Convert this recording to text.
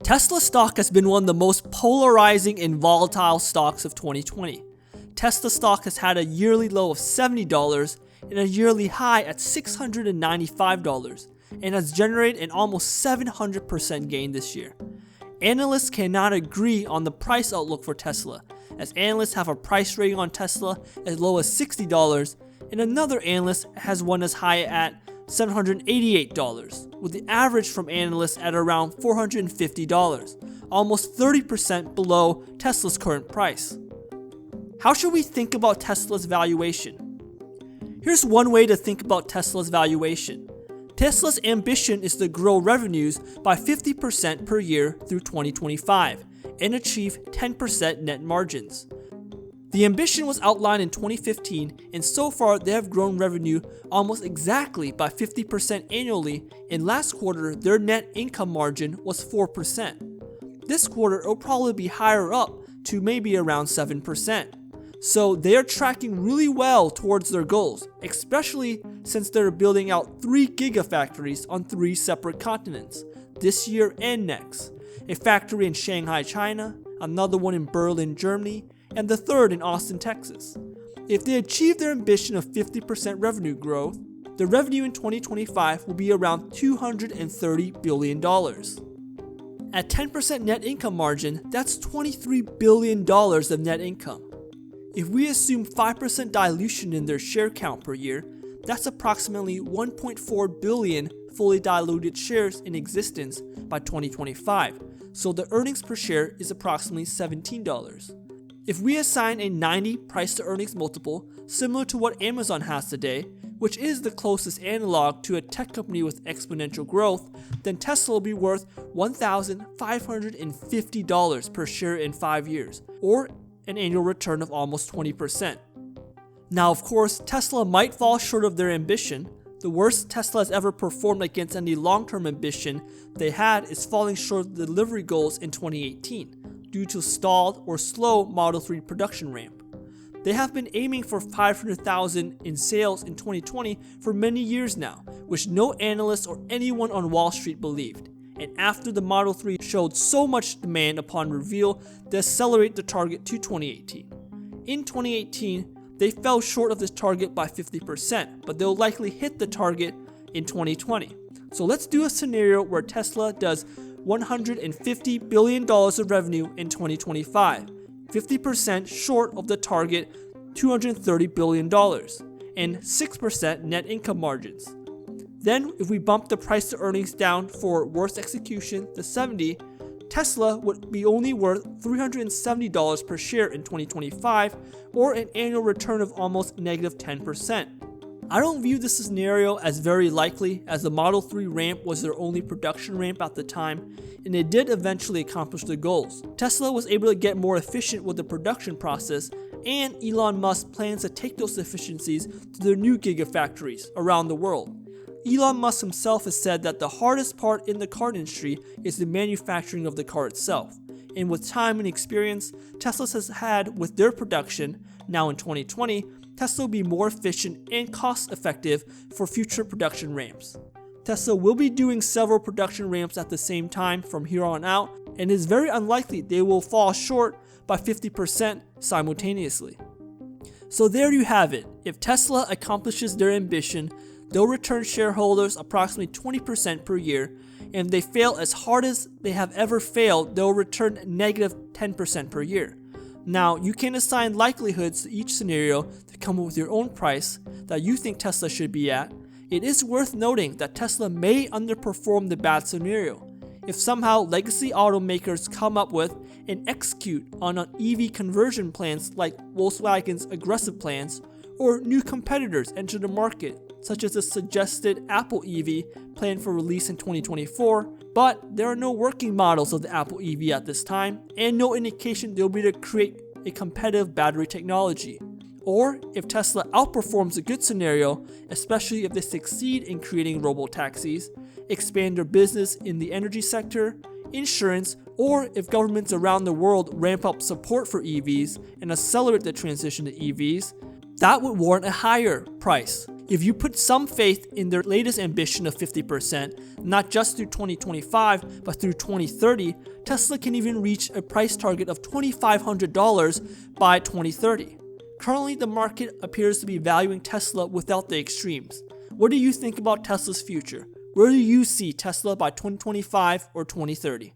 Tesla stock has been one of the most polarizing and volatile stocks of 2020. Tesla stock has had a yearly low of $70 and a yearly high at $695 and has generated an almost 700% gain this year. Analysts cannot agree on the price outlook for Tesla, as analysts have a price rating on Tesla as low as $60 and another analyst has one as high at $788, with the average from analysts at around $450, almost 30% below Tesla's current price. How should we think about Tesla's valuation? Here's one way to think about Tesla's valuation. Tesla's ambition is to grow revenues by 50% per year through 2025 and achieve 10% net margins. The ambition was outlined in 2015, and so far they have grown revenue almost exactly by 50% annually, and last quarter their net income margin was 4%. This quarter it will probably be higher up to maybe around 7%. So they are tracking really well towards their goals, especially since they're building out 3 gigafactories on 3 separate continents, this year and next. A factory in Shanghai, China, another one in Berlin, Germany, and the third in Austin, Texas. If they achieve their ambition of 50% revenue growth, the revenue in 2025 will be around $230 billion. At 10% net income margin, that's $23 billion of net income. If we assume 5% dilution in their share count per year, that's approximately 1.4 billion fully diluted shares in existence by 2025, so the earnings per share is approximately $17. If we assign a 90 price to earnings multiple, similar to what Amazon has today, which is the closest analog to a tech company with exponential growth, then Tesla will be worth $1,550 per share in 5 years, or an annual return of almost 20%. Now, of course, Tesla might fall short of their ambition. The worst Tesla has ever performed against any long-term ambition they had is falling short of the delivery goals in 2018. Due to stalled or slow Model 3 production ramp. They have been aiming for 500,000 in sales in 2020 for many years now, which no analyst or anyone on Wall Street believed. And after the Model 3 showed so much demand upon reveal, they accelerated the target to 2018. In 2018, they fell short of this target by 50%, but they'll likely hit the target in 2020. So let's do a scenario where Tesla does $150 billion of revenue in 2025, 50% short of the target $230 billion, and 6% net income margins. Then, if we bump the price to earnings down for worst execution to 70, Tesla would be only worth $370 per share in 2025, or an annual return of almost negative 10%. I don't view this scenario as very likely, as the Model 3 ramp was their only production ramp at the time, and they did eventually accomplish their goals. Tesla was able to get more efficient with the production process, and Elon Musk plans to take those efficiencies to their new gigafactories around the world. Elon Musk himself has said that the hardest part in the car industry is the manufacturing of the car itself, and with time and experience Tesla has had with their production, now in 2020, Tesla will be more efficient and cost-effective for future production ramps. Tesla will be doing several production ramps at the same time from here on out, and it is very unlikely they will fall short by 50% simultaneously. So there you have it. If Tesla accomplishes their ambition, they'll return shareholders approximately 20% per year, and if they fail as hard as they have ever failed, they'll return negative 10% per year. Now, you can assign likelihoods to each scenario to come up with your own price that you think Tesla should be at. It is worth noting that Tesla may underperform the bad scenario. If somehow legacy automakers come up with and execute on EV conversion plans like Volkswagen's aggressive plans, or new competitors enter the market, such as the suggested Apple EV planned for release in 2024, but there are no working models of the Apple EV at this time, and no indication they'll be able to create a competitive battery technology. Or if Tesla outperforms a good scenario, especially if they succeed in creating robo-taxis, expand their business in the energy sector, insurance, or if governments around the world ramp up support for EVs and accelerate the transition to EVs, that would warrant a higher price. If you put some faith in their latest ambition of 50%, not just through 2025, but through 2030, Tesla can even reach a price target of $2,500 by 2030. Currently, the market appears to be valuing Tesla without the extremes. What do you think about Tesla's future? Where do you see Tesla by 2025 or 2030?